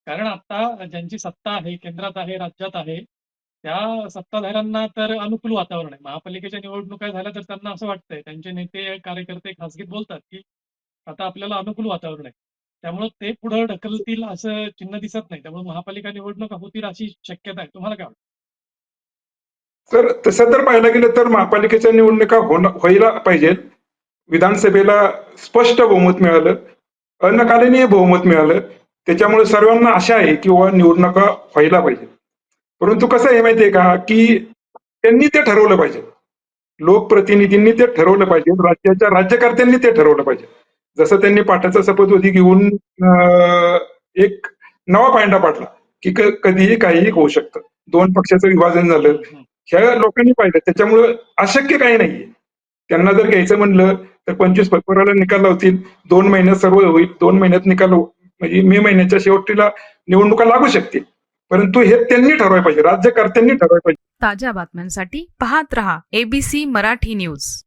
कारण आता ज्यांची सत्ता आहे, केंद्रात आहे, राज्यात आहे, त्या सत्ताधाऱ्यांना तर अनुकूल वातावरण आहे. महापालिकेच्या निवडणुका झाल्या तर त्यांना असं वाटतंय, त्यांचे नेते, कार्यकर्ते खासगीत बोलतात, की आता आपल्याला अनुकूल वातावरण आहे. त्यामुळे ते पुढे ढकलतील असं चिन्ह दिसत नाही. त्यामुळे महापालिका निवडणुका होतील अशी शक्यता आहे. तुम्हाला काय वाटतं? तर तसं तर पाहायला गेलं तर महापालिकेच्या निवडणुका व्हायला पाहिजेत. विधानसभेला स्पष्ट बहुमत मिळालं, अनकालीन बहुमत मिळालं. त्याच्यामुळे सर्वांना आशा आहे की निवडणुका व्हायला पाहिजे. परंतु कसं आहे माहितीये का, की त्यांनी ते ठरवलं पाहिजे. लोकप्रतिनिधींनी ते ठरवलं पाहिजे. राज्याच्या राज्यकर्त्यांनी ते ठरवलं पाहिजे. जसं त्यांनी पाठाचा शपथविधी घेऊन एक नवा पायंडा पाडला, की कधीही काहीही होऊ शकतं. 2 पक्षाचं विभाजन झालं. ह्या लोकांनी पाहिलं. त्याच्यामुळं अशक्य काही नाहीये. त्यांना जर घ्यायचं म्हणलं तर 25 फेब्रुवारीला निकाल लावतील. 2 महिन्यात सर्व होईल. 2 महिन्यात निकाल म्हणजे मे महिन्याच्या शेवटीला निवडणुका लागू शकतील. परंतु हे त्यांनी ठरवायला पाहिजे. राज्यकर्त्यांनी ठरवायला पाहिजे. ताज्या बातम्यांसाठी पाहत रहा ABC मराठी न्यूज.